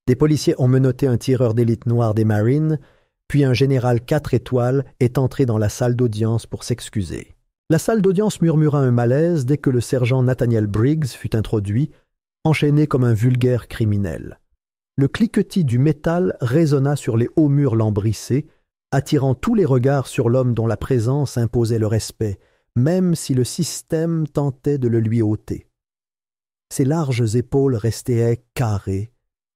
Des policiers ont menotté un tireur d'élite noir des Marines, puis un général 4 étoiles est entré dans la salle d'audience pour s'excuser. La salle d'audience murmura un malaise dès que le sergent Nathaniel Briggs fut introduit, enchaîné comme un vulgaire criminel. Le cliquetis du métal résonna sur les hauts murs lambrissés, attirant tous les regards sur l'homme dont la présence imposait le respect, même si le système tentait de le lui ôter. Ses larges épaules restaient carrées,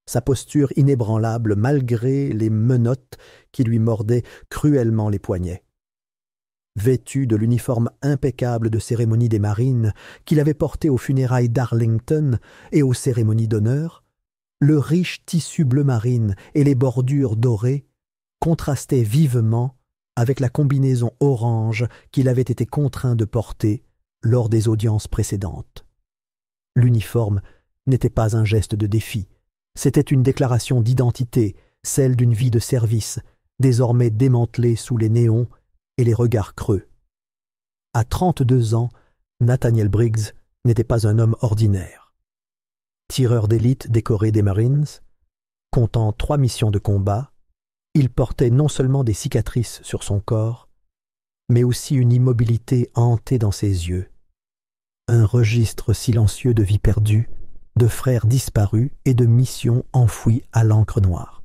sa posture inébranlable malgré les menottes qui lui mordaient cruellement les poignets. Vêtu de l'uniforme impeccable de cérémonie des Marines qu'il avait porté aux funérailles d'Arlington et aux cérémonies d'honneur, le riche tissu bleu marine et les bordures dorées contrastaient vivement avec la combinaison orange qu'il avait été contraint de porter lors des audiences précédentes. L'uniforme n'était pas un geste de défi, c'était une déclaration d'identité, celle d'une vie de service, désormais démantelée sous les néons et les regards creux. À 32 ans, Nathaniel Briggs n'était pas un homme ordinaire. Tireur d'élite décoré des Marines, comptant 3 missions de combat, il portait non seulement des cicatrices sur son corps, mais aussi une immobilité hantée dans ses yeux, un registre silencieux de vies perdues, de frères disparus et de missions enfouies à l'encre noire.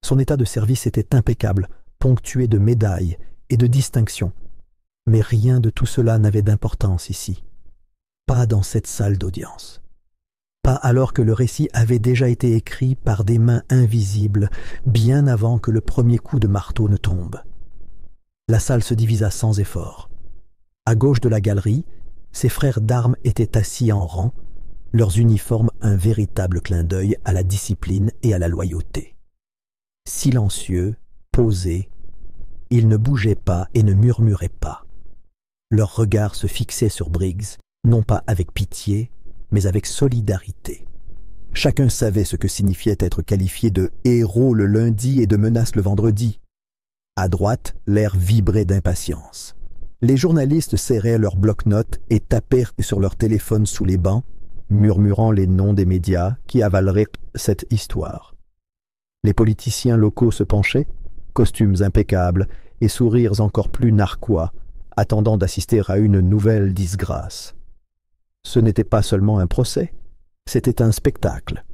Son état de service était impeccable, ponctué de médailles et de distinctions, mais rien de tout cela n'avait d'importance ici, pas dans cette salle d'audience. Pas alors que le récit avait déjà été écrit par des mains invisibles, bien avant que le premier coup de marteau ne tombe. La salle se divisa sans effort. À gauche de la galerie, ses frères d'armes étaient assis en rang, leurs uniformes un véritable clin d'œil à la discipline et à la loyauté. Silencieux, posés, ils ne bougeaient pas et ne murmuraient pas. Leurs regards se fixaient sur Briggs, non pas avec pitié, mais avec solidarité. Chacun savait ce que signifiait être qualifié de héros le lundi et de menace le vendredi. À droite, l'air vibrait d'impatience. Les journalistes serraient leurs bloc-notes et tapèrent sur leurs téléphones sous les bancs, murmurant les noms des médias qui avaleraient cette histoire. Les politiciens locaux se penchaient, costumes impeccables et sourires encore plus narquois, attendant d'assister à une nouvelle disgrâce. Ce n'était pas seulement un procès, c'était un spectacle,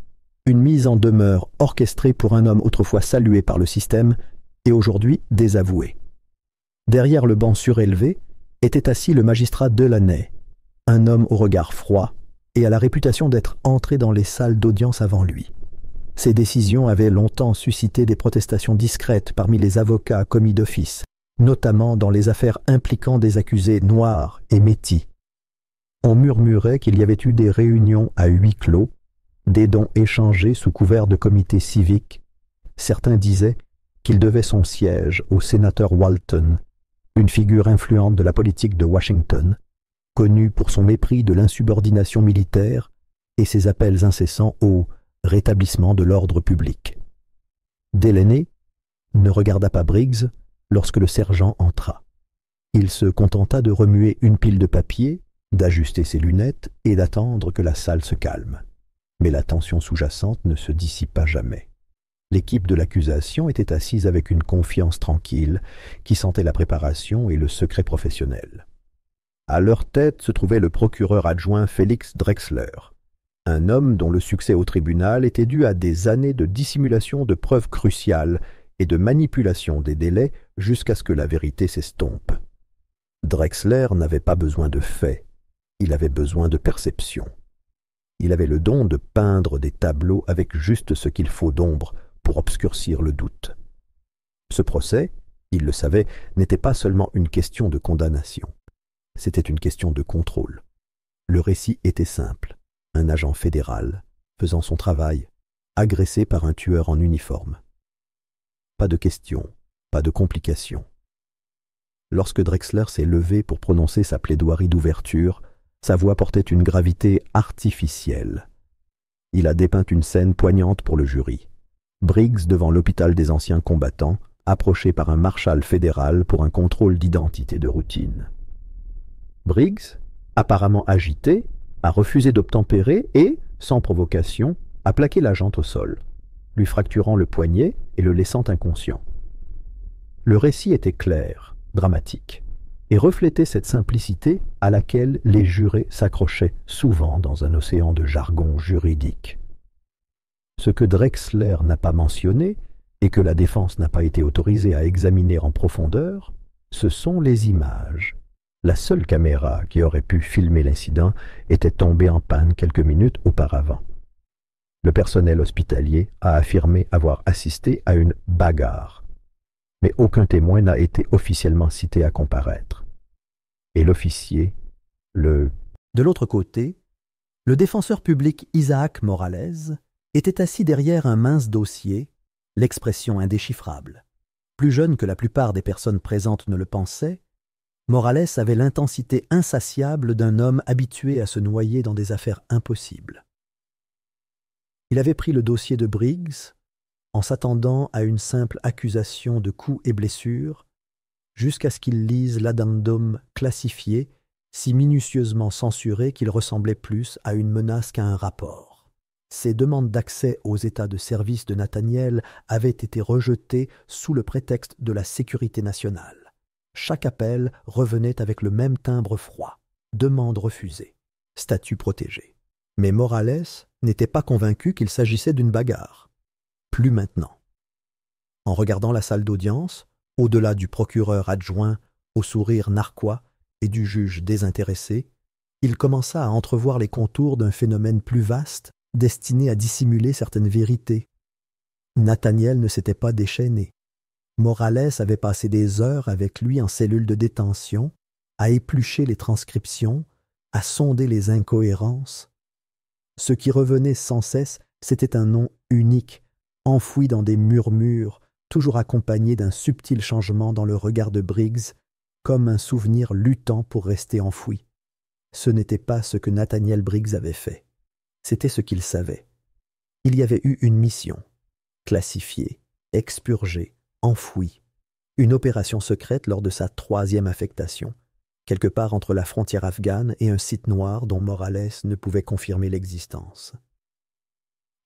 une mise en demeure orchestrée pour un homme autrefois salué par le système et aujourd'hui désavoué. Derrière le banc surélevé était assis le magistrat Delaney, un homme au regard froid et à la réputation d'être entré dans les salles d'audience avant lui. Ses décisions avaient longtemps suscité des protestations discrètes parmi les avocats commis d'office, notamment dans les affaires impliquant des accusés noirs et métis. On murmurait qu'il y avait eu des réunions à huis clos, des dons échangés sous couvert de comités civiques. Certains disaient qu'il devait son siège au sénateur Walton, une figure influente de la politique de Washington, connu pour son mépris de l'insubordination militaire et ses appels incessants au rétablissement de l'ordre public. Delaney ne regarda pas Briggs lorsque le sergent entra. Il se contenta de remuer une pile de papier, d'ajuster ses lunettes et d'attendre que la salle se calme. Mais la tension sous-jacente ne se dissipa jamais. L'équipe de l'accusation était assise avec une confiance tranquille qui sentait la préparation et le secret professionnel. À leur tête se trouvait le procureur adjoint Félix Drexler, un homme dont le succès au tribunal était dû à des années de dissimulation de preuves cruciales et de manipulation des délais jusqu'à ce que la vérité s'estompe. Drexler n'avait pas besoin de faits, il avait besoin de perception. Il avait le don de peindre des tableaux avec juste ce qu'il faut d'ombre pour obscurcir le doute. Ce procès, il le savait, n'était pas seulement une question de condamnation. C'était une question de contrôle. Le récit était simple. Un agent fédéral, faisant son travail, agressé par un tueur en uniforme. Pas de questions, pas de complications. Lorsque Drexler s'est levé pour prononcer sa plaidoirie d'ouverture, sa voix portait une gravité artificielle. Il a dépeint une scène poignante pour le jury. Briggs devant l'hôpital des anciens combattants, approché par un marshal fédéral pour un contrôle d'identité de routine. Briggs, apparemment agité, a refusé d'obtempérer et, sans provocation, a plaqué l'agent au sol. lui fracturant le poignet et le laissant inconscient. Le récit était clair, dramatique, et reflétait cette simplicité à laquelle les jurés s'accrochaient souvent dans un océan de jargon juridique. Ce que Drexler n'a pas mentionné, et que la défense n'a pas été autorisée à examiner en profondeur, ce sont les images. La seule caméra qui aurait pu filmer l'incident était tombée en panne quelques minutes auparavant. Le personnel hospitalier a affirmé avoir assisté à une bagarre, mais aucun témoin n'a été officiellement cité à comparaître. Et l'officier, De l'autre côté, le défenseur public Isaac Morales était assis derrière un mince dossier, l'expression indéchiffrable. Plus jeune que la plupart des personnes présentes ne le pensaient, Morales avait l'intensité insatiable d'un homme habitué à se noyer dans des affaires impossibles. Il avait pris le dossier de Briggs en s'attendant à une simple accusation de coups et blessures, jusqu'à ce qu'il lise l'addendum classifié, si minutieusement censuré qu'il ressemblait plus à une menace qu'à un rapport. Ces demandes d'accès aux états de service de Nathaniel avaient été rejetées sous le prétexte de la sécurité nationale. Chaque appel revenait avec le même timbre froid. Demande refusée. Statut protégé. Mais Morales n'était pas convaincu qu'il s'agissait d'une bagarre. Plus maintenant. En regardant la salle d'audience, au-delà du procureur adjoint au sourire narquois et du juge désintéressé, il commença à entrevoir les contours d'un phénomène plus vaste destiné à dissimuler certaines vérités. Nathaniel ne s'était pas déchaîné. Morales avait passé des heures avec lui en cellule de détention, à éplucher les transcriptions, à sonder les incohérences. Ce qui revenait sans cesse, c'était un nom unique, enfoui dans des murmures, toujours accompagné d'un subtil changement dans le regard de Briggs, comme un souvenir luttant pour rester enfoui. Ce n'était pas ce que Nathaniel Briggs avait fait. C'était ce qu'il savait. Il y avait eu une mission, classifiée, expurgée, enfouie, une opération secrète lors de sa 3e affectation, quelque part entre la frontière afghane et un site noir dont Morales ne pouvait confirmer l'existence.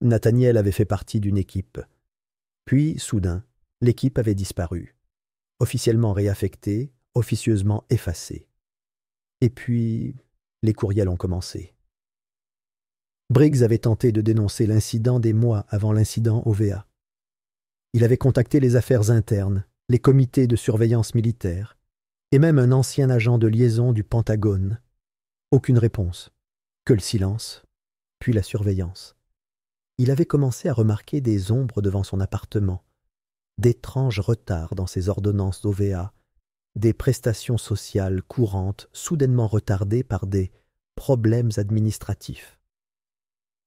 Nathaniel avait fait partie d'une équipe. Puis, soudain, l'équipe avait disparu, officiellement réaffectée, officieusement effacée. Et puis, les courriels ont commencé. Briggs avait tenté de dénoncer l'incident des mois avant l'incident au VA. Il avait contacté les affaires internes, les comités de surveillance militaire, et même un ancien agent de liaison du Pentagone. Aucune réponse, que le silence, puis la surveillance. Il avait commencé à remarquer des ombres devant son appartement, d'étranges retards dans ses ordonnances d'OVA, des prestations sociales courantes soudainement retardées par des problèmes administratifs.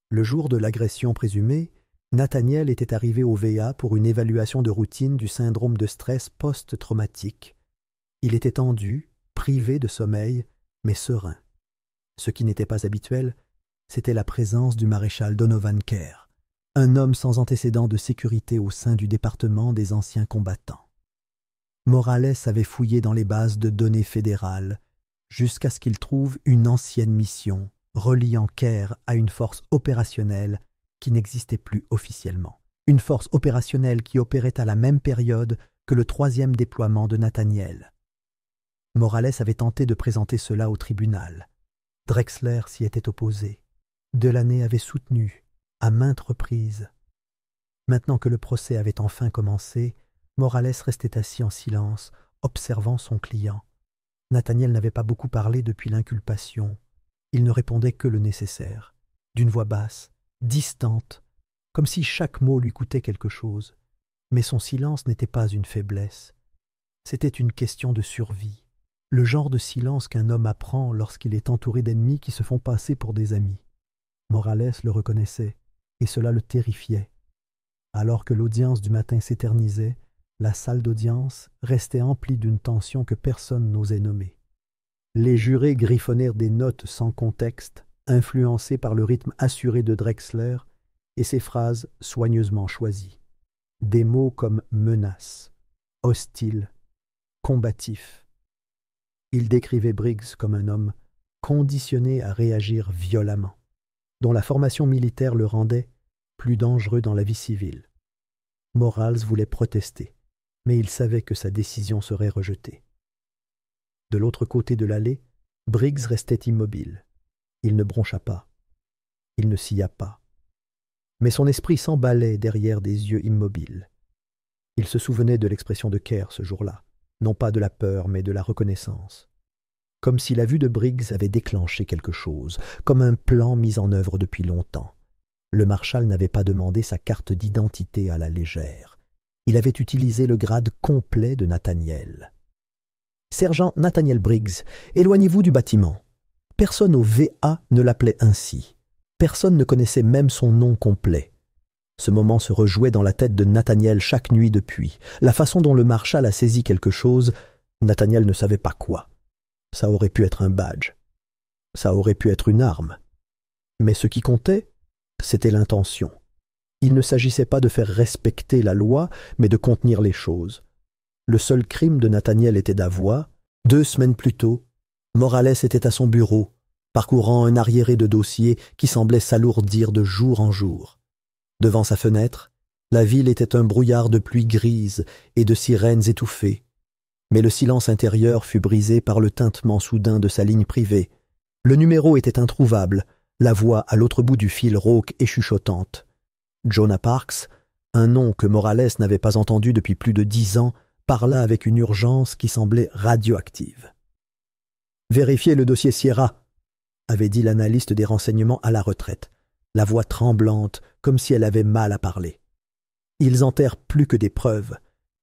Le jour de l'agression présumée, Nathaniel était arrivé au VA pour une évaluation de routine du syndrome de stress post-traumatique. Il était tendu, privé de sommeil, mais serein. Ce qui n'était pas habituel, c'était la présence du maréchal Donovan Kerr, un homme sans antécédent de sécurité au sein du département des anciens combattants. Morales avait fouillé dans les bases de données fédérales jusqu'à ce qu'il trouve une ancienne mission reliant Kerr à une force opérationnelle qui n'existait plus officiellement. Une force opérationnelle qui opérait à la même période que le 3e déploiement de Nathaniel. Morales avait tenté de présenter cela au tribunal. Drexler s'y était opposé. Delaney avait soutenu, à maintes reprises. Maintenant que le procès avait enfin commencé, Morales restait assis en silence, observant son client. Nathaniel n'avait pas beaucoup parlé depuis l'inculpation. Il ne répondait que le nécessaire, d'une voix basse, distante, comme si chaque mot lui coûtait quelque chose. Mais son silence n'était pas une faiblesse. C'était une question de survie, le genre de silence qu'un homme apprend lorsqu'il est entouré d'ennemis qui se font passer pour des amis. Morales le reconnaissait, et cela le terrifiait. Alors que l'audience du matin s'éternisait, la salle d'audience restait emplie d'une tension que personne n'osait nommer. Les jurés griffonnèrent des notes sans contexte, influencées par le rythme assuré de Drexler et ses phrases soigneusement choisies. Des mots comme menace, hostile, combatif. Ils décrivaient Briggs comme un homme conditionné à réagir violemment, dont la formation militaire le rendait plus dangereux dans la vie civile. Morales voulait protester, mais il savait que sa décision serait rejetée. De l'autre côté de l'allée, Briggs restait immobile. Il ne broncha pas. Il ne sia pas. Mais son esprit s'emballait derrière des yeux immobiles. Il se souvenait de l'expression de Kerr ce jour-là, non pas de la peur, mais de la reconnaissance. Comme si la vue de Briggs avait déclenché quelque chose, comme un plan mis en œuvre depuis longtemps. Le marshal n'avait pas demandé sa carte d'identité à la légère. Il avait utilisé le grade complet de Nathaniel. « Sergent Nathaniel Briggs, éloignez-vous du bâtiment. » Personne au VA ne l'appelait ainsi. Personne ne connaissait même son nom complet. Ce moment se rejouait dans la tête de Nathaniel chaque nuit depuis. La façon dont le marshal a saisi quelque chose, Nathaniel ne savait pas quoi. Ça aurait pu être un badge. Ça aurait pu être une arme. Mais ce qui comptait, c'était l'intention. Il ne s'agissait pas de faire respecter la loi, mais de contenir les choses. Le seul crime de Nathaniel était d'avoir, 2 semaines plus tôt, Morales était à son bureau, parcourant un arriéré de dossiers qui semblait s'alourdir de jour en jour. Devant sa fenêtre, la ville était un brouillard de pluie grise et de sirènes étouffées. Mais le silence intérieur fut brisé par le tintement soudain de sa ligne privée. Le numéro était introuvable, la voix à l'autre bout du fil rauque et chuchotante. Jonah Parks, un nom que Morales n'avait pas entendu depuis plus de 10 ans, parla avec une urgence qui semblait radioactive. « Vérifiez le dossier Sierra », avait dit l'analyste des renseignements à la retraite, la voix tremblante, comme si elle avait mal à parler. Ils enterrent plus que des preuves.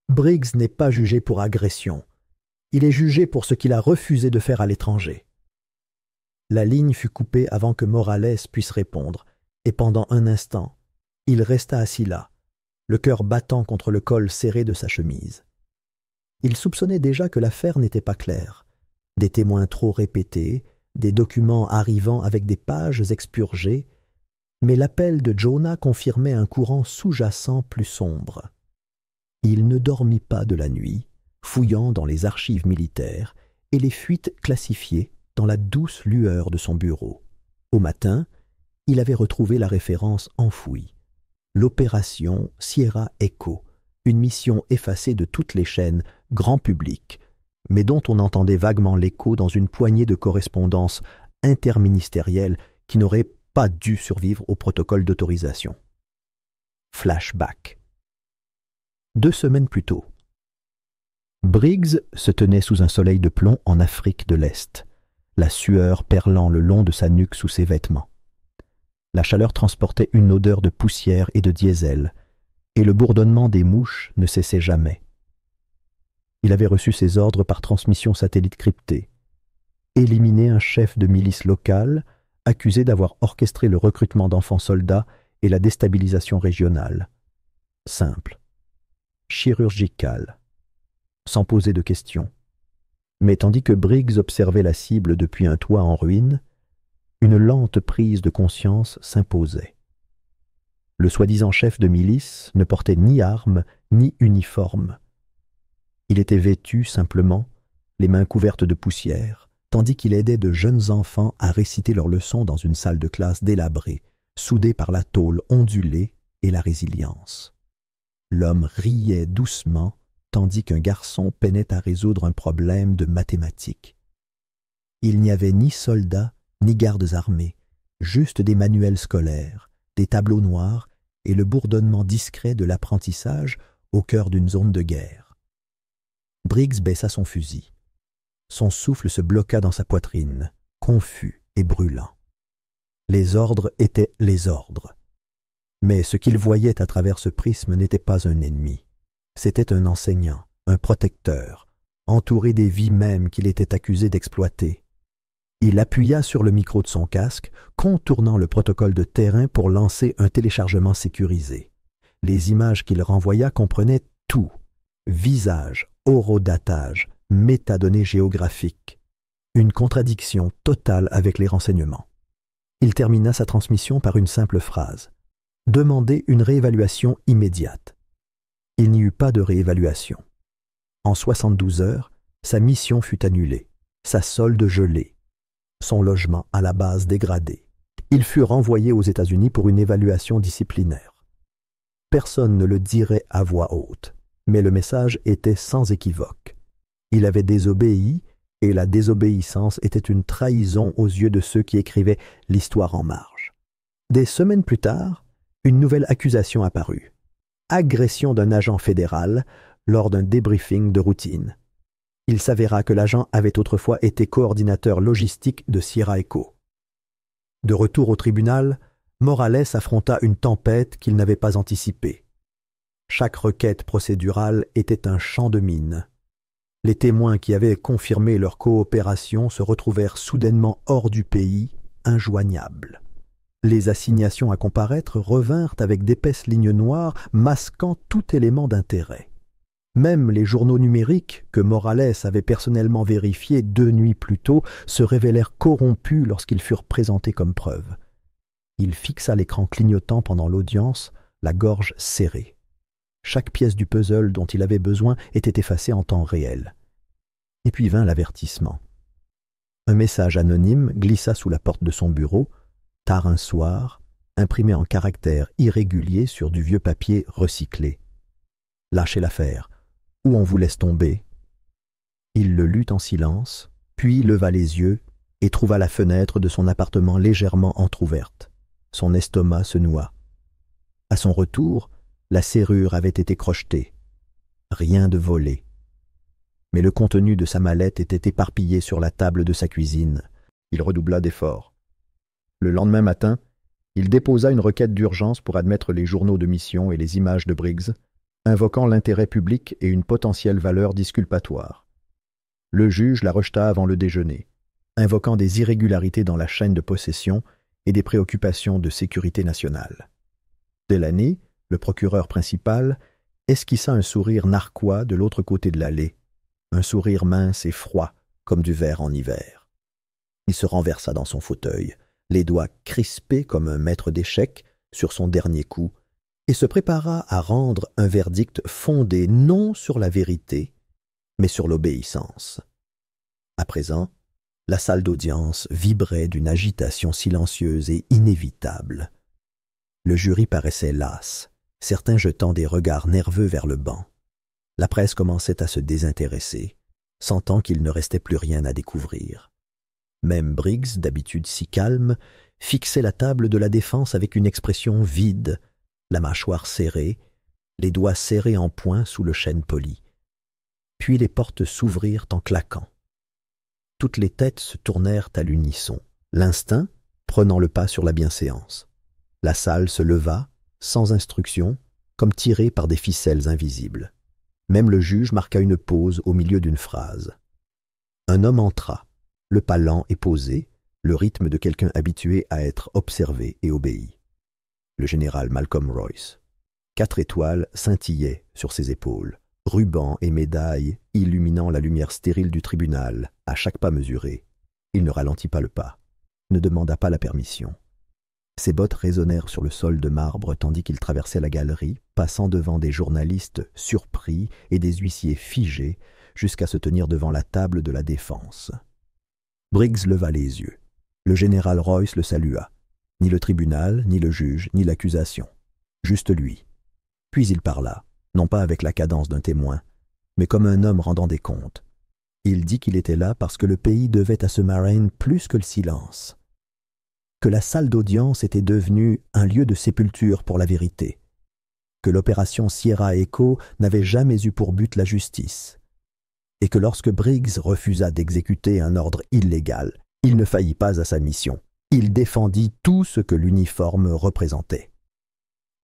Briggs n'est pas jugé pour agression. Il est jugé pour ce qu'il a refusé de faire à l'étranger. La ligne fut coupée avant que Morales puisse répondre, et pendant un instant, il resta assis là, le cœur battant contre le col serré de sa chemise. Il soupçonnait déjà que l'affaire n'était pas claire. Des témoins trop répétés, des documents arrivant avec des pages expurgées, mais l'appel de Jonah confirmait un courant sous-jacent plus sombre. Il ne dormit pas de la nuit, fouillant dans les archives militaires et les fuites classifiées dans la douce lueur de son bureau. Au matin, il avait retrouvé la référence enfouie. L'opération Sierra Echo, une mission effacée de toutes les chaînes, grand public, mais dont on entendait vaguement l'écho dans une poignée de correspondances interministérielles qui n'auraient pas dû survivre au protocole d'autorisation. Flashback. 2 semaines plus tôt. Briggs se tenait sous un soleil de plomb en Afrique de l'Est, la sueur perlant le long de sa nuque sous ses vêtements. La chaleur transportait une odeur de poussière et de diesel, et le bourdonnement des mouches ne cessait jamais. Il avait reçu ses ordres par transmission satellite cryptée. Éliminer un chef de milice locale, accusé d'avoir orchestré le recrutement d'enfants soldats et la déstabilisation régionale. Simple. Chirurgical. Sans poser de questions. Mais tandis que Briggs observait la cible depuis un toit en ruine, une lente prise de conscience s'imposait. Le soi-disant chef de milice ne portait ni armes ni uniforme. Il était vêtu simplement, les mains couvertes de poussière, tandis qu'il aidait de jeunes enfants à réciter leurs leçons dans une salle de classe délabrée, soudée par la tôle ondulée et la résilience. L'homme riait doucement, tandis qu'un garçon peinait à résoudre un problème de mathématiques. Il n'y avait ni soldats, ni gardes armés, juste des manuels scolaires, des tableaux noirs et le bourdonnement discret de l'apprentissage au cœur d'une zone de guerre. Briggs baissa son fusil. Son souffle se bloqua dans sa poitrine, confus et brûlant. Les ordres étaient les ordres. Mais ce qu'il voyait à travers ce prisme n'était pas un ennemi. C'était un enseignant, un protecteur, entouré des vies mêmes qu'il était accusé d'exploiter. Il appuya sur le micro de son casque, contournant le protocole de terrain pour lancer un téléchargement sécurisé. Les images qu'il renvoya comprenaient tout. Visage, horodatage, métadonnées géographiques. Une contradiction totale avec les renseignements. Il termina sa transmission par une simple phrase. Demander une réévaluation immédiate. Il n'y eut pas de réévaluation. En 72 heures, sa mission fut annulée, sa solde gelée, son logement à la base dégradé. Il fut renvoyé aux États-Unis pour une évaluation disciplinaire. personne ne le dirait à voix haute, mais le message était sans équivoque. Il avait désobéi, et la désobéissance était une trahison aux yeux de ceux qui écrivaient l'histoire en marge. Des semaines plus tard, une nouvelle accusation apparut. Agression d'un agent fédéral lors d'un débriefing de routine. Il s'avéra que l'agent avait autrefois été coordinateur logistique de Sierra Echo. De retour au tribunal, Morales affronta une tempête qu'il n'avait pas anticipée. Chaque requête procédurale était un champ de mines. Les témoins qui avaient confirmé leur coopération se retrouvèrent soudainement hors du pays, injoignables. Les assignations à comparaître revinrent avec d'épaisses lignes noires masquant tout élément d'intérêt. Même les journaux numériques, que Morales avait personnellement vérifiés 2 nuits plus tôt, se révélèrent corrompus lorsqu'ils furent présentés comme preuve. Il fixa l'écran clignotant pendant l'audience, la gorge serrée. Chaque pièce du puzzle dont il avait besoin était effacée en temps réel. Et puis vint l'avertissement. Un message anonyme glissa sous la porte de son bureau, tard un soir, imprimé en caractères irréguliers sur du vieux papier recyclé. « Lâchez l'affaire, ou on vous laisse tomber. » Il le lut en silence, puis leva les yeux et trouva la fenêtre de son appartement légèrement entr'ouverte. Son estomac se noua. À son retour, la serrure avait été crochetée. Rien de volé. Mais le contenu de sa mallette était éparpillé sur la table de sa cuisine. Il redoubla d'efforts. Le lendemain matin, il déposa une requête d'urgence pour admettre les journaux de mission et les images de Briggs, invoquant l'intérêt public et une potentielle valeur disculpatoire. Le juge la rejeta avant le déjeuner, invoquant des irrégularités dans la chaîne de possession et des préoccupations de sécurité nationale. Delaney, le procureur principal, esquissa un sourire narquois de l'autre côté de l'allée, un sourire mince et froid, comme du verre en hiver. Il se renversa dans son fauteuil, les doigts crispés comme un maître d'échecs sur son dernier coup, et se prépara à rendre un verdict fondé non sur la vérité, mais sur l'obéissance. À présent, la salle d'audience vibrait d'une agitation silencieuse et inévitable. Le jury paraissait las, certains jetant des regards nerveux vers le banc. La presse commençait à se désintéresser, sentant qu'il ne restait plus rien à découvrir. Même Briggs, d'habitude si calme, fixait la table de la défense avec une expression vide, la mâchoire serrée, les doigts serrés en poing sous le chêne poli. Puis les portes s'ouvrirent en claquant. Toutes les têtes se tournèrent à l'unisson, l'instinct prenant le pas sur la bienséance. La salle se leva, sans instruction, comme tirée par des ficelles invisibles. Même le juge marqua une pause au milieu d'une phrase. Un homme entra, le pas lent et posé, le rythme de quelqu'un habitué à être observé et obéi. Le général Malcolm Royce. 4 étoiles scintillaient sur ses épaules, rubans et médailles illuminant la lumière stérile du tribunal, à chaque pas mesuré. Il ne ralentit pas le pas, ne demanda pas la permission. Ses bottes résonnèrent sur le sol de marbre tandis qu'il traversait la galerie, passant devant des journalistes surpris et des huissiers figés, jusqu'à se tenir devant la table de la défense. Briggs leva les yeux. Le général Royce le salua. Ni le tribunal, ni le juge, ni l'accusation. Juste lui. Puis il parla, non pas avec la cadence d'un témoin, mais comme un homme rendant des comptes. Il dit qu'il était là parce que le pays devait à ce Marraine plus que le silence. Que la salle d'audience était devenue un lieu de sépulture pour la vérité, que l'opération Sierra Echo n'avait jamais eu pour but la justice, et que lorsque Briggs refusa d'exécuter un ordre illégal, il ne faillit pas à sa mission. Il défendit tout ce que l'uniforme représentait.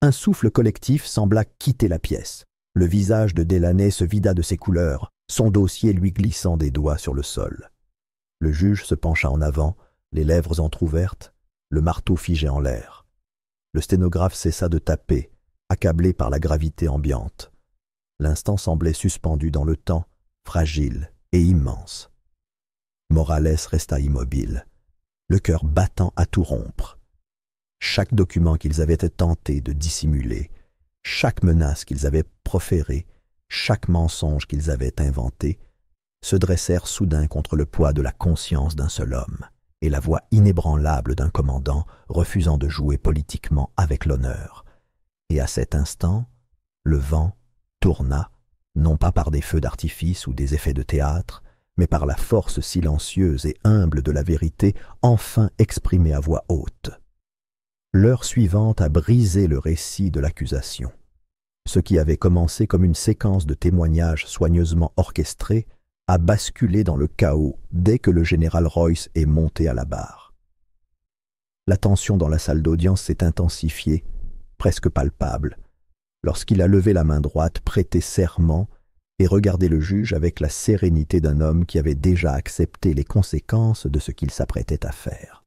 Un souffle collectif sembla quitter la pièce. Le visage de Delaney se vida de ses couleurs, son dossier lui glissant des doigts sur le sol. Le juge se pencha en avant, les lèvres entr'ouvertes, le marteau figé en l'air. Le sténographe cessa de taper, accablé par la gravité ambiante. L'instant semblait suspendu dans le temps, fragile et immense. Morales resta immobile, le cœur battant à tout rompre. Chaque document qu'ils avaient tenté de dissimuler, chaque menace qu'ils avaient proférée, chaque mensonge qu'ils avaient inventé, se dressèrent soudain contre le poids de la conscience d'un seul homme et la voix inébranlable d'un commandant refusant de jouer politiquement avec l'honneur. Et à cet instant, Le vent tourna, non pas par des feux d'artifice ou des effets de théâtre, mais par la force silencieuse et humble de la vérité enfin exprimée à voix haute. L'heure suivante a brisé le récit de l'accusation. Ce qui avait commencé comme une séquence de témoignages soigneusement orchestrés a basculé dans le chaos dès que le général Royce est monté à la barre. La tension dans la salle d'audience s'est intensifiée, presque palpable, lorsqu'il a levé la main droite, prêté serment et regardé le juge avec la sérénité d'un homme qui avait déjà accepté les conséquences de ce qu'il s'apprêtait à faire.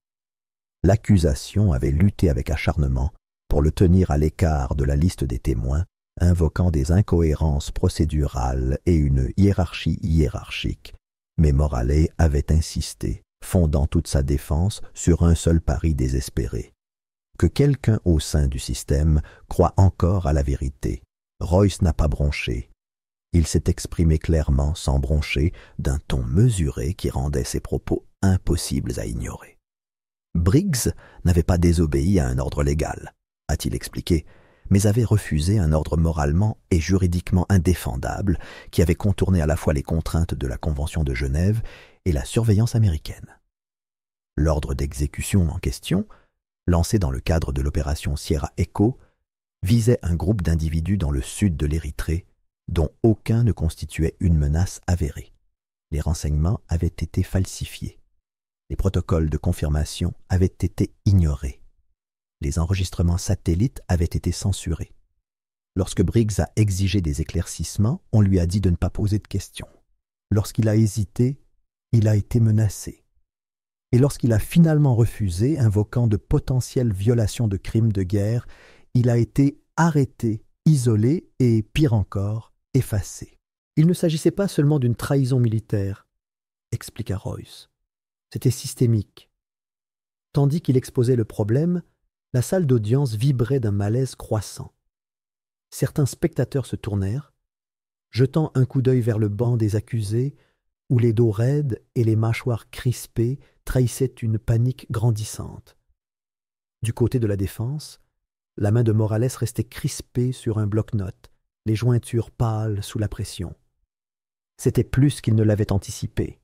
L'accusation avait lutté avec acharnement pour le tenir à l'écart de la liste des témoins, invoquant des incohérences procédurales et une hiérarchie hiérarchique, mais Morallet avait insisté, fondant toute sa défense sur un seul pari désespéré. Que quelqu'un au sein du système croit encore à la vérité. Royce n'a pas bronché. Il s'est exprimé clairement, sans broncher, d'un ton mesuré qui rendait ses propos impossibles à ignorer. Briggs n'avait pas désobéi à un ordre légal, a-t-il expliqué, mais avait refusé un ordre moralement et juridiquement indéfendable qui avait contourné à la fois les contraintes de la Convention de Genève et la surveillance américaine. L'ordre d'exécution en question, lancé dans le cadre de l'opération Sierra Echo, visait un groupe d'individus dans le sud de l'Érythrée dont aucun ne constituait une menace avérée. Les renseignements avaient été falsifiés. Les protocoles de confirmation avaient été ignorés. Les enregistrements satellites avaient été censurés. Lorsque Briggs a exigé des éclaircissements, on lui a dit de ne pas poser de questions. Lorsqu'il a hésité, il a été menacé. Et lorsqu'il a finalement refusé, invoquant de potentielles violations de crimes de guerre, il a été arrêté, isolé et, pire encore, effacé. Il ne s'agissait pas seulement d'une trahison militaire, expliqua Royce. C'était systémique. Tandis qu'il exposait le problème, la salle d'audience vibrait d'un malaise croissant. Certains spectateurs se tournèrent, jetant un coup d'œil vers le banc des accusés, où les dos raides et les mâchoires crispées trahissaient une panique grandissante. Du côté de la défense, la main de Morales restait crispée sur un bloc-notes, les jointures pâles sous la pression. C'était plus qu'il ne l'avait anticipé,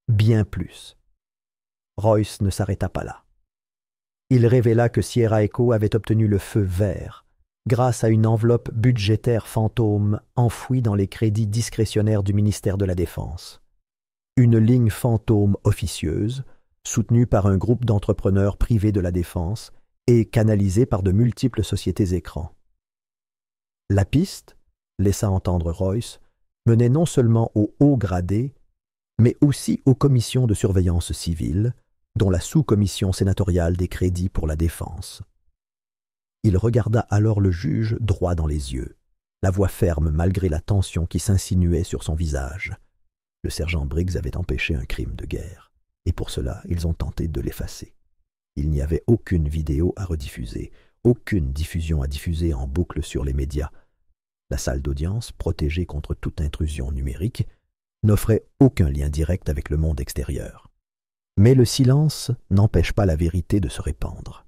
bien plus. Royce ne s'arrêta pas là. Il révéla que Sierra Echo avait obtenu le feu vert grâce à une enveloppe budgétaire fantôme enfouie dans les crédits discrétionnaires du ministère de la Défense. Une ligne fantôme officieuse, soutenue par un groupe d'entrepreneurs privés de la défense et canalisée par de multiples sociétés écrans. La piste, laissa entendre Royce, menait non seulement aux hauts gradés, mais aussi aux commissions de surveillance civile, dont la sous-commission sénatoriale des crédits pour la défense. Il regarda alors le juge droit dans les yeux, la voix ferme malgré la tension qui s'insinuait sur son visage. Le sergent Briggs avait empêché un crime de guerre, et pour cela, ils ont tenté de l'effacer. Il n'y avait aucune vidéo à rediffuser, aucune diffusion à diffuser en boucle sur les médias. La salle d'audience, protégée contre toute intrusion numérique, n'offrait aucun lien direct avec le monde extérieur. Mais le silence n'empêche pas la vérité de se répandre.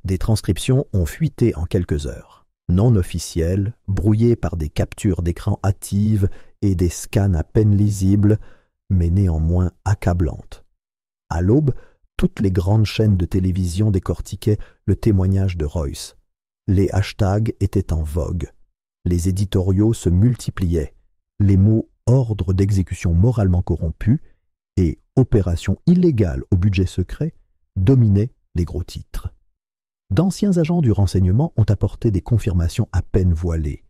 Des transcriptions ont fuité en quelques heures, non officielles, brouillées par des captures d'écran hâtives et des scans à peine lisibles, mais néanmoins accablantes. À l'aube, toutes les grandes chaînes de télévision décortiquaient le témoignage de Royce. Les hashtags étaient en vogue. Les éditoriaux se multipliaient. Les mots « ordre d'exécution moralement corrompu » et « opération illégale au budget secret » dominaient les gros titres. D'anciens agents du renseignement ont apporté des confirmations à peine voilées.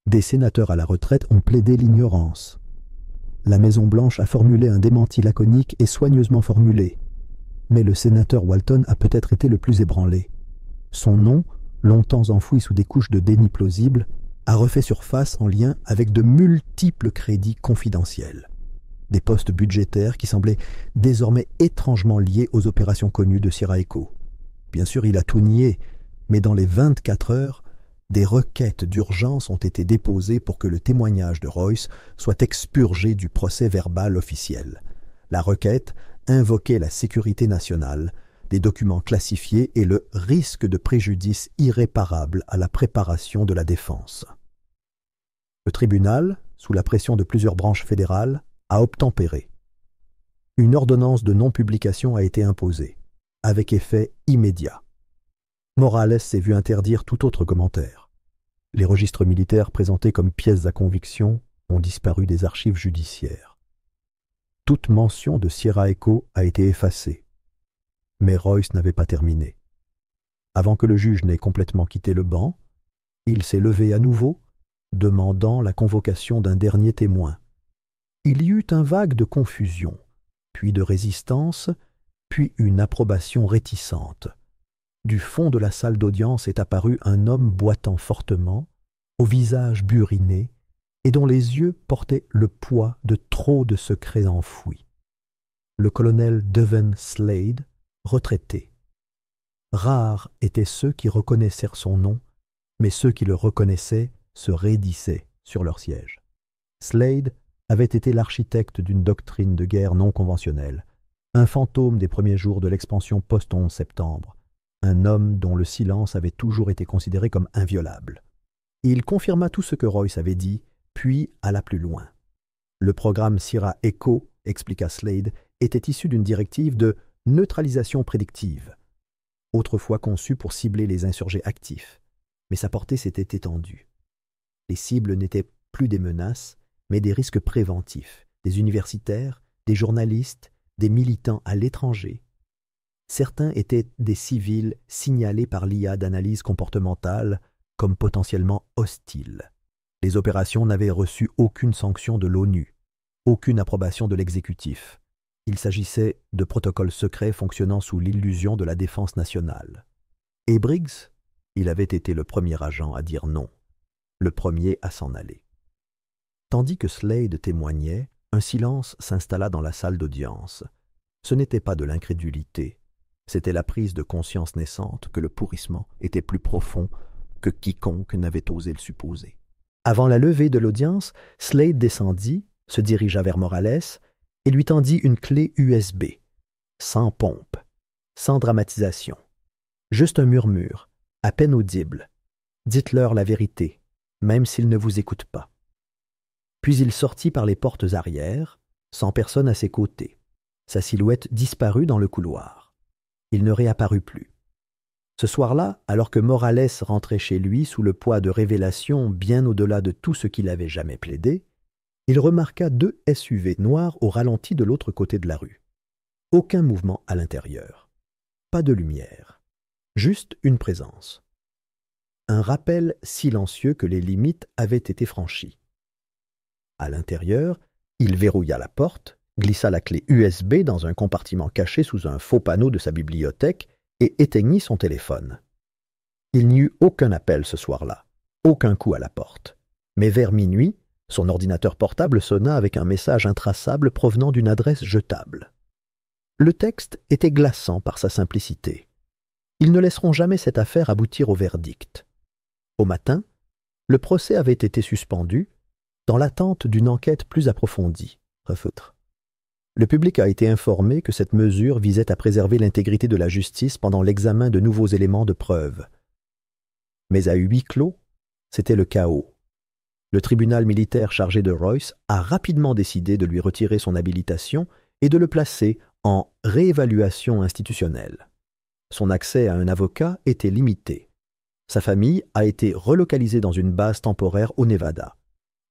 Des sénateurs à la retraite ont plaidé l'ignorance. La Maison-Blanche a formulé un démenti laconique et soigneusement formulé. Mais le sénateur Walton a peut-être été le plus ébranlé. Son nom, longtemps enfoui sous des couches de déni plausible, a refait surface en lien avec de multiples crédits confidentiels. Des postes budgétaires qui semblaient désormais étrangement liés aux opérations connues de Sierra Echo. Bien sûr, il a tout nié, mais dans les 24 heures, des requêtes d'urgence ont été déposées pour que le témoignage de Royce soit expurgé du procès verbal officiel. La requête invoquait la sécurité nationale, des documents classifiés et le risque de préjudice irréparable à la préparation de la défense. Le tribunal, sous la pression de plusieurs branches fédérales, a obtempéré. Une ordonnance de non-publication a été imposée, avec effet immédiat. Morales s'est vu interdire tout autre commentaire. Les registres militaires présentés comme pièces à conviction ont disparu des archives judiciaires. Toute mention de Sierra Echo a été effacée. Mais Royce n'avait pas terminé. Avant que le juge n'ait complètement quitté le banc, il s'est levé à nouveau, demandant la convocation d'un dernier témoin. Il y eut un vague de confusion, puis de résistance, puis une approbation réticente. Du fond de la salle d'audience est apparu un homme boitant fortement, au visage buriné, et dont les yeux portaient le poids de trop de secrets enfouis. Le colonel Devon Slade, retraité. Rares étaient ceux qui reconnaissèrent son nom, mais ceux qui le reconnaissaient se raidissaient sur leur siège. Slade avait été l'architecte d'une doctrine de guerre non conventionnelle, un fantôme des premiers jours de l'expansion post-11 septembre, un homme dont le silence avait toujours été considéré comme inviolable. Il confirma tout ce que Royce avait dit, puis alla plus loin. Le programme Sierra Echo, expliqua Slade, était issu d'une directive de neutralisation prédictive, autrefois conçue pour cibler les insurgés actifs, mais sa portée s'était étendue. Les cibles n'étaient plus des menaces, mais des risques préventifs, des universitaires, des journalistes, des militants à l'étranger. Certains étaient des civils signalés par l'IA d'analyse comportementale comme potentiellement hostiles. Les opérations n'avaient reçu aucune sanction de l'ONU, aucune approbation de l'exécutif. Il s'agissait de protocoles secrets fonctionnant sous l'illusion de la défense nationale. Et Briggs, il avait été le premier agent à dire non, le premier à s'en aller. Tandis que Slade témoignait, un silence s'installa dans la salle d'audience. Ce n'était pas de l'incrédulité, c'était la prise de conscience naissante que le pourrissement était plus profond que quiconque n'avait osé le supposer. Avant la levée de l'audience, Slade descendit, se dirigea vers Morales et lui tendit une clé USB, sans pompe, sans dramatisation. Juste un murmure, à peine audible. Dites-leur la vérité, même s'ils ne vous écoutent pas. Puis il sortit par les portes arrière, sans personne à ses côtés. Sa silhouette disparut dans le couloir. Il ne réapparut plus. Ce soir-là, alors que Morales rentrait chez lui sous le poids de révélations bien au-delà de tout ce qu'il avait jamais plaidé, il remarqua 2 SUV noirs au ralenti de l'autre côté de la rue. Aucun mouvement à l'intérieur. Pas de lumière. Juste une présence. Un rappel silencieux que les limites avaient été franchies. À l'intérieur, il verrouilla la porte, glissa la clé USB dans un compartiment caché sous un faux panneau de sa bibliothèque et éteignit son téléphone. Il n'y eut aucun appel ce soir-là, aucun coup à la porte. Mais vers minuit, son ordinateur portable sonna avec un message intraçable provenant d'une adresse jetable. Le texte était glaçant par sa simplicité. Ils ne laisseront jamais cette affaire aboutir au verdict. Au matin, le procès avait été suspendu dans l'attente d'une enquête plus approfondie. Le public a été informé que cette mesure visait à préserver l'intégrité de la justice pendant l'examen de nouveaux éléments de preuve. Mais à huis clos, c'était le chaos. Le tribunal militaire chargé de Royce a rapidement décidé de lui retirer son habilitation et de le placer en réévaluation institutionnelle. Son accès à un avocat était limité. Sa famille a été relocalisée dans une base temporaire au Nevada.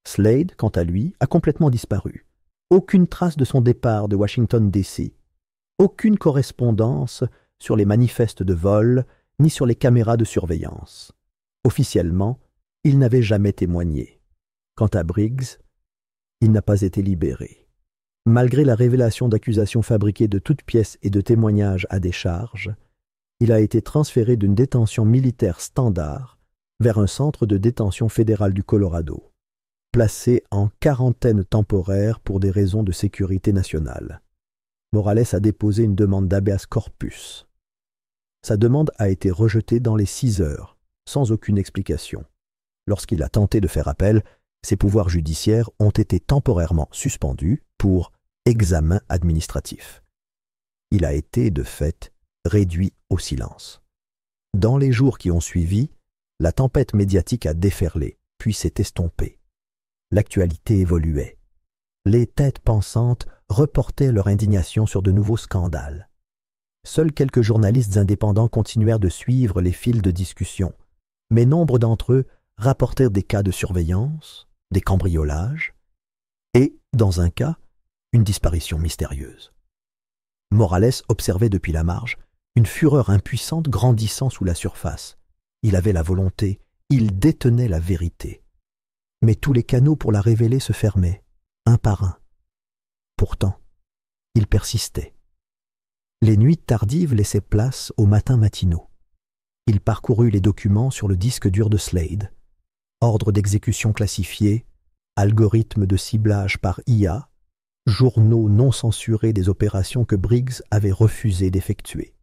Slade, quant à lui, a complètement disparu. Aucune trace de son départ de Washington, D.C. Aucune correspondance sur les manifestes de vol, ni sur les caméras de surveillance. Officiellement, il n'avait jamais témoigné. Quant à Briggs, il n'a pas été libéré. Malgré la révélation d'accusations fabriquées de toutes pièces et de témoignages à décharge, il a été transféré d'une détention militaire standard vers un centre de détention fédéral du Colorado, placé en quarantaine temporaire pour des raisons de sécurité nationale. Morales a déposé une demande d'habeas corpus. Sa demande a été rejetée dans les 6 heures, sans aucune explication. Lorsqu'il a tenté de faire appel, ses pouvoirs judiciaires ont été temporairement suspendus pour examen administratif. Il a été, de fait, réduit au silence. Dans les jours qui ont suivi, la tempête médiatique a déferlé, puis s'est estompée. L'actualité évoluait. Les têtes pensantes reportaient leur indignation sur de nouveaux scandales. Seuls quelques journalistes indépendants continuèrent de suivre les fils de discussion, mais nombre d'entre eux rapportèrent des cas de surveillance, des cambriolages et, dans un cas, une disparition mystérieuse. Morales observait depuis la marge une fureur impuissante grandissant sous la surface. Il avait la volonté, il détenait la vérité. Mais tous les canaux pour la révéler se fermaient, un par un. Pourtant, il persistait. Les nuits tardives laissaient place aux matins matinaux. Il parcourut les documents sur le disque dur de Slade. Ordre d'exécution classifié, algorithme de ciblage par IA, journaux non censurés des opérations que Briggs avait refusé d'effectuer.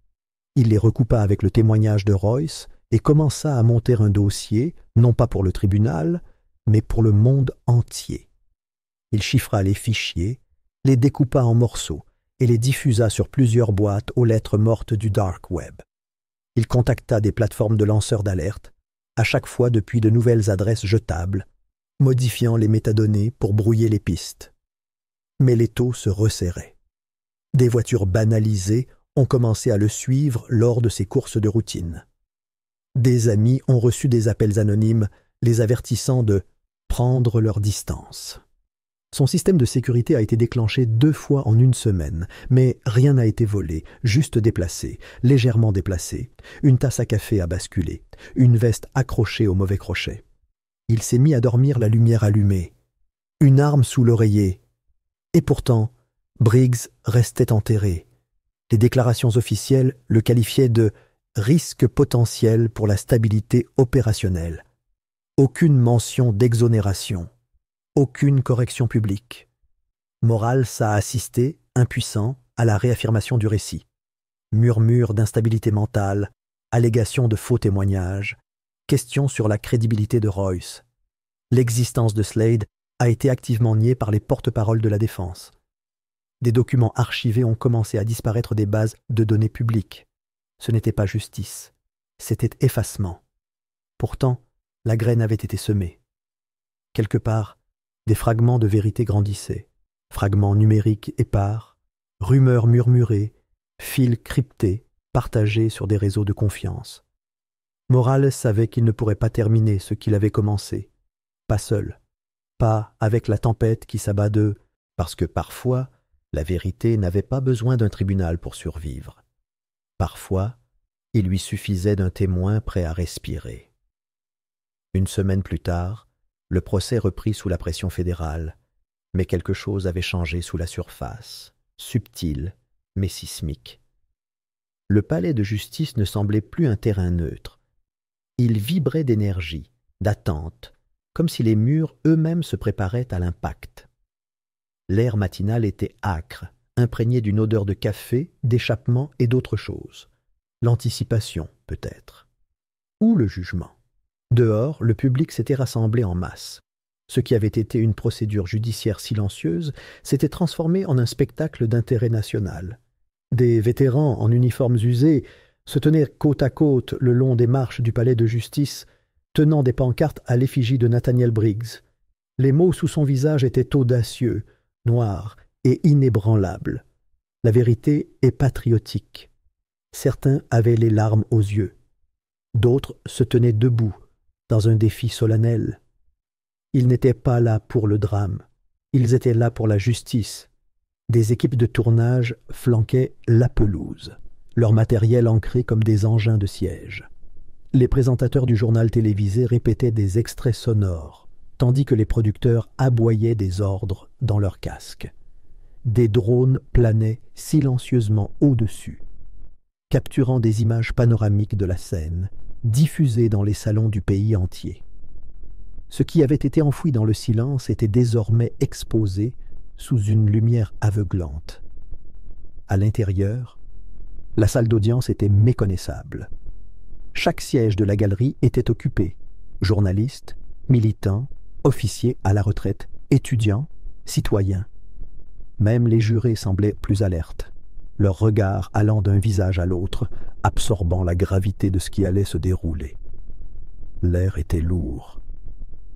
Il les recoupa avec le témoignage de Royce et commença à monter un dossier, non pas pour le tribunal, mais pour le monde entier. Il chiffra les fichiers, les découpa en morceaux et les diffusa sur plusieurs boîtes aux lettres mortes du dark web. Il contacta des plateformes de lanceurs d'alerte, à chaque fois depuis de nouvelles adresses jetables, modifiant les métadonnées pour brouiller les pistes. Mais l'étau se resserrait. Des voitures banalisées ont commencé à le suivre lors de ses courses de routine. Des amis ont reçu des appels anonymes les avertissant de prendre leur distance. Son système de sécurité a été déclenché 2 fois en une semaine, mais rien n'a été volé, juste déplacé, légèrement déplacé. Une tasse à café a basculé, une veste accrochée au mauvais crochet. Il s'est mis à dormir la lumière allumée, une arme sous l'oreiller. Et pourtant, Briggs restait enterré. Les déclarations officielles le qualifiaient de « risque potentiel pour la stabilité opérationnelle ». Aucune mention d'exonération. Aucune correction publique. Morales a assisté, impuissant, à la réaffirmation du récit. Murmures d'instabilité mentale, allégations de faux témoignages, questions sur la crédibilité de Royce. L'existence de Slade a été activement niée par les porte-paroles de la défense. Des documents archivés ont commencé à disparaître des bases de données publiques. Ce n'était pas justice, c'était effacement. Pourtant, la graine avait été semée. Quelque part, des fragments de vérité grandissaient, fragments numériques épars, rumeurs murmurées, fils cryptés, partagés sur des réseaux de confiance. Morales savait qu'il ne pourrait pas terminer ce qu'il avait commencé, pas seul, pas avec la tempête qui s'abat d'eux, parce que parfois, la vérité n'avait pas besoin d'un tribunal pour survivre. Parfois, il lui suffisait d'un témoin prêt à respirer. Une semaine plus tard, le procès reprit sous la pression fédérale, mais quelque chose avait changé sous la surface, subtil, mais sismique. Le palais de justice ne semblait plus un terrain neutre. Il vibrait d'énergie, d'attente, comme si les murs eux-mêmes se préparaient à l'impact. L'air matinal était âcre, imprégné d'une odeur de café, d'échappement et d'autre chose. L'anticipation, peut-être. Ou le jugement. Dehors, le public s'était rassemblé en masse. Ce qui avait été une procédure judiciaire silencieuse s'était transformé en un spectacle d'intérêt national. Des vétérans en uniformes usés se tenaient côte à côte le long des marches du palais de justice, tenant des pancartes à l'effigie de Nathaniel Briggs. Les mots sous son visage étaient audacieux, noirs et inébranlables. La vérité est patriotique. Certains avaient les larmes aux yeux. D'autres se tenaient debout, dans un défi solennel. Ils n'étaient pas là pour le drame, ils étaient là pour la justice. Des équipes de tournage flanquaient la pelouse, leur matériel ancré comme des engins de siège. Les présentateurs du journal télévisé répétaient des extraits sonores, tandis que les producteurs aboyaient des ordres dans leurs casques. Des drones planaient silencieusement au-dessus, capturant des images panoramiques de la scène, diffusées dans les salons du pays entier. Ce qui avait été enfoui dans le silence était désormais exposé sous une lumière aveuglante. À l'intérieur, la salle d'audience était méconnaissable. Chaque siège de la galerie était occupé. Journalistes, militants, officiers à la retraite, étudiants, citoyens. Même les jurés semblaient plus alertes, leur regard allant d'un visage à l'autre, absorbant la gravité de ce qui allait se dérouler. L'air était lourd.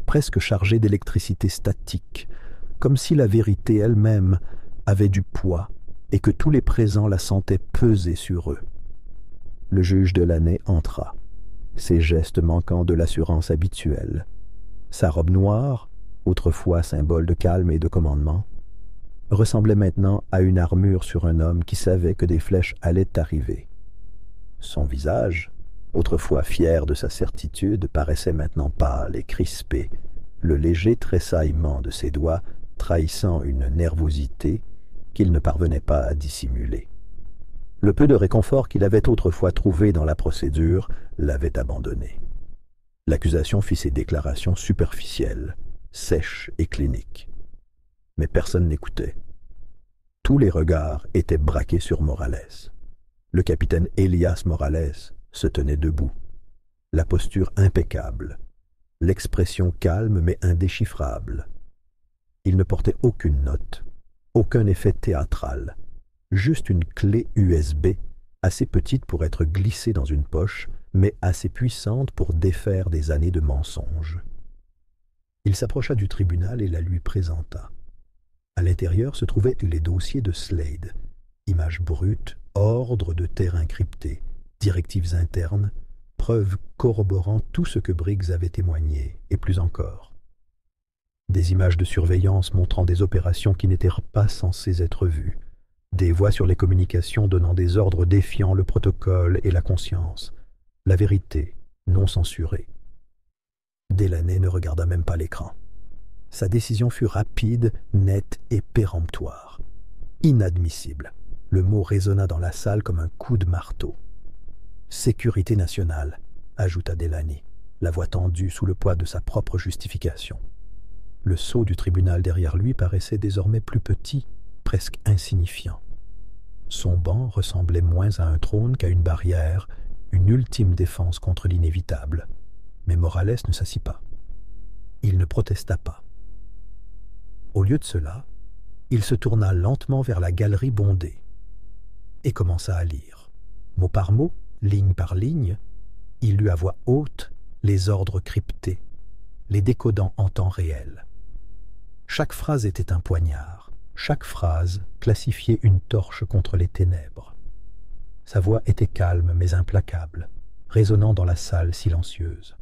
presque chargés d'électricité statique, comme si la vérité elle-même avait du poids et que tous les présents la sentaient peser sur eux. Le juge Delaney entra, ses gestes manquant de l'assurance habituelle. Sa robe noire, autrefois symbole de calme et de commandement, ressemblait maintenant à une armure sur un homme qui savait que des flèches allaient arriver. Son visage, autrefois fier de sa certitude, paraissait maintenant pâle et crispé, le léger tressaillement de ses doigts trahissant une nervosité qu'il ne parvenait pas à dissimuler. Le peu de réconfort qu'il avait autrefois trouvé dans la procédure l'avait abandonné. L'accusation fit ses déclarations superficielles, sèches et cliniques. Mais personne n'écoutait. Tous les regards étaient braqués sur Morales. Le capitaine Elias Morales se tenait debout, la posture impeccable, l'expression calme mais indéchiffrable. Il ne portait aucune note, aucun effet théâtral, juste une clé USB, assez petite pour être glissée dans une poche, mais assez puissante pour défaire des années de mensonges. Il s'approcha du tribunal et la lui présenta. À l'intérieur se trouvaient les dossiers de Slade, images brutes, ordres de terrain cryptés, directives internes, preuves corroborant tout ce que Briggs avait témoigné, et plus encore. Des images de surveillance montrant des opérations qui n'étaient pas censées être vues, des voix sur les communications donnant des ordres défiant le protocole et la conscience, la vérité non censurée. Delaney ne regarda même pas l'écran. Sa décision fut rapide, nette et péremptoire. Inadmissible. Le mot résonna dans la salle comme un coup de marteau. « Sécurité nationale », ajouta Delaney, la voix tendue sous le poids de sa propre justification. Le sceau du tribunal derrière lui paraissait désormais plus petit, presque insignifiant. Son banc ressemblait moins à un trône qu'à une barrière, une ultime défense contre l'inévitable. Mais Morales ne s'assit pas. Il ne protesta pas. Au lieu de cela, il se tourna lentement vers la galerie bondée et commença à lire. Mot par mot, ligne par ligne, il lut à voix haute les ordres cryptés, les décodant en temps réel. Chaque phrase était un poignard, chaque phrase classifiait une torche contre les ténèbres. Sa voix était calme mais implacable, résonnant dans la salle silencieuse.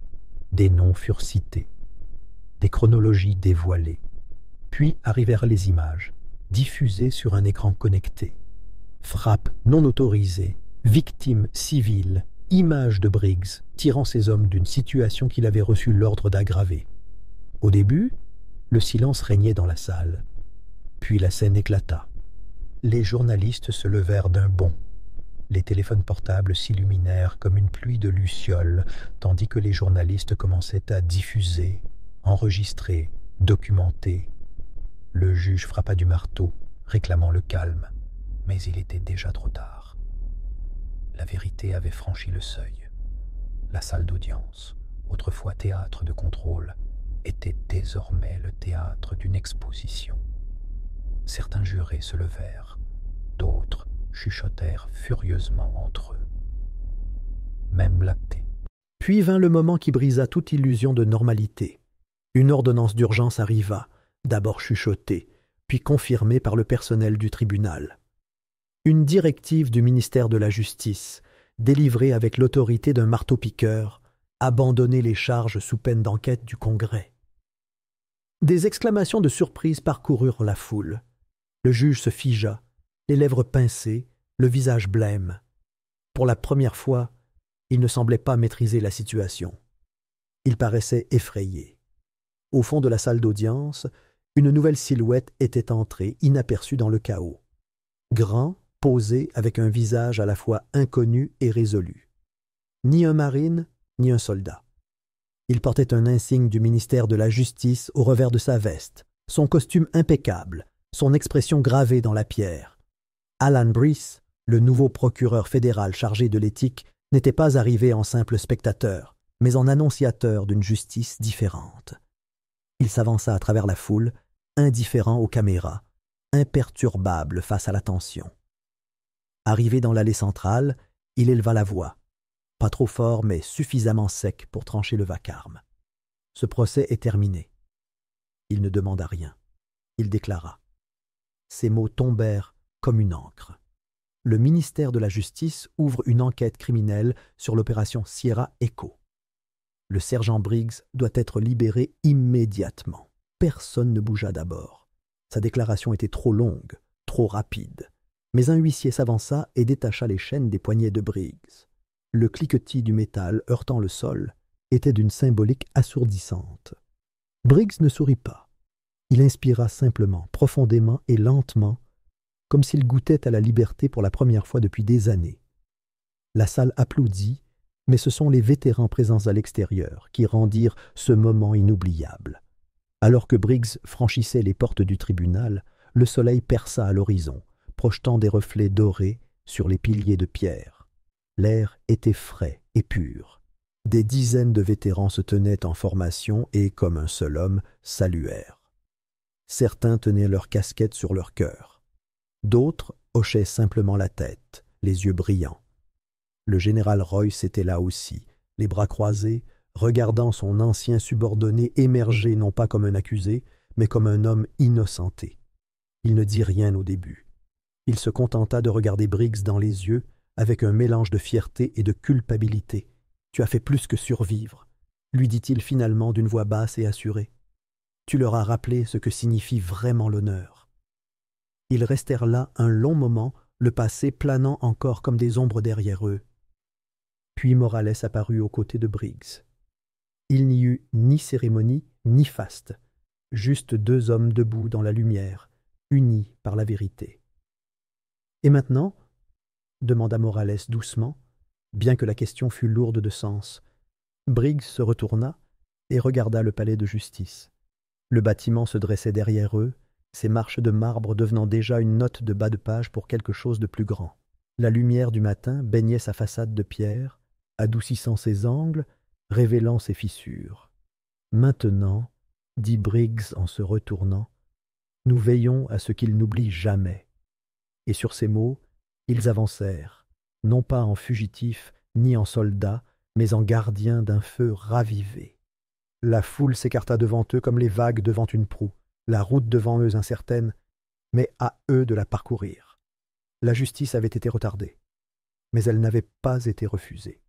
Des noms furent cités, des chronologies dévoilées. Puis arrivèrent les images, diffusées sur un écran connecté. Frappe non autorisée, victime civile, image de Briggs tirant ses hommes d'une situation qu'il avait reçu l'ordre d'aggraver. Au début, le silence régnait dans la salle. Puis la scène éclata. Les journalistes se levèrent d'un bond. Les téléphones portables s'illuminèrent comme une pluie de lucioles, tandis que les journalistes commençaient à diffuser, enregistrer, documenter. Le juge frappa du marteau, réclamant le calme, mais il était déjà trop tard. La vérité avait franchi le seuil. La salle d'audience, autrefois théâtre de contrôle, était désormais le théâtre d'une exposition. Certains jurés se levèrent, d'autres chuchotèrent furieusement entre eux. Même l'acté. Puis vint le moment qui brisa toute illusion de normalité. Une ordonnance d'urgence arriva, d'abord chuchotée, puis confirmée par le personnel du tribunal. Une directive du ministère de la Justice, délivrée avec l'autorité d'un marteau-piqueur, abandonnait les charges sous peine d'enquête du Congrès. Des exclamations de surprise parcoururent la foule. Le juge se figea, les lèvres pincées, le visage blême. Pour la première fois, il ne semblait pas maîtriser la situation. Il paraissait effrayé. Au fond de la salle d'audience, une nouvelle silhouette était entrée, inaperçue dans le chaos. Grand, posé, avec un visage à la fois inconnu et résolu. Ni un marine, ni un soldat. Il portait un insigne du ministère de la Justice au revers de sa veste, son costume impeccable, son expression gravée dans la pierre. Alan Brice, le nouveau procureur fédéral chargé de l'éthique, n'était pas arrivé en simple spectateur, mais en annonciateur d'une justice différente. Il s'avança à travers la foule, indifférent aux caméras, imperturbable face à la tension. Arrivé dans l'allée centrale, il éleva la voix, pas trop fort mais suffisamment sec pour trancher le vacarme. Ce procès est terminé. » Il ne demanda rien. Il déclara. Ces mots tombèrent comme une encre. Le ministère de la Justice ouvre une enquête criminelle sur l'opération Sierra Echo. Le sergent Briggs doit être libéré immédiatement. Personne ne bougea d'abord. Sa déclaration était trop longue, trop rapide. Mais un huissier s'avança et détacha les chaînes des poignets de Briggs. Le cliquetis du métal heurtant le sol était d'une symbolique assourdissante. Briggs ne sourit pas. Il inspira simplement, profondément et lentement, comme s'il goûtait à la liberté pour la première fois depuis des années. La salle applaudit, mais ce sont les vétérans présents à l'extérieur qui rendirent ce moment inoubliable. Alors que Briggs franchissait les portes du tribunal, le soleil perça à l'horizon, projetant des reflets dorés sur les piliers de pierre. L'air était frais et pur. Des dizaines de vétérans se tenaient en formation et, comme un seul homme, saluèrent. Certains tenaient leurs casquettes sur leur cœur. D'autres hochaient simplement la tête, les yeux brillants. Le général Royce était là aussi, les bras croisés, regardant son ancien subordonné émerger non pas comme un accusé, mais comme un homme innocenté. Il ne dit rien au début. Il se contenta de regarder Briggs dans les yeux, avec un mélange de fierté et de culpabilité. « Tu as fait plus que survivre », lui dit-il finalement d'une voix basse et assurée. « Tu leur as rappelé ce que signifie vraiment l'honneur. » Ils restèrent là un long moment, le passé planant encore comme des ombres derrière eux. Puis Morales apparut aux côtés de Briggs. Il n'y eut ni cérémonie, ni faste, juste deux hommes debout dans la lumière, unis par la vérité. « Et maintenant ?» demanda Morales doucement, bien que la question fût lourde de sens. Briggs se retourna et regarda le palais de justice. Le bâtiment se dressait derrière eux, ses marches de marbre devenant déjà une note de bas de page pour quelque chose de plus grand. La lumière du matin baignait sa façade de pierre, adoucissant ses angles, révélant ses fissures. « Maintenant, » dit Briggs en se retournant, « nous veillons à ce qu'ils n'oublient jamais. » Et sur ces mots, ils avancèrent, non pas en fugitifs ni en soldats, mais en gardiens d'un feu ravivé. La foule s'écarta devant eux comme les vagues devant une proue, la route devant eux incertaine, mais à eux de la parcourir. La justice avait été retardée, mais elle n'avait pas été refusée.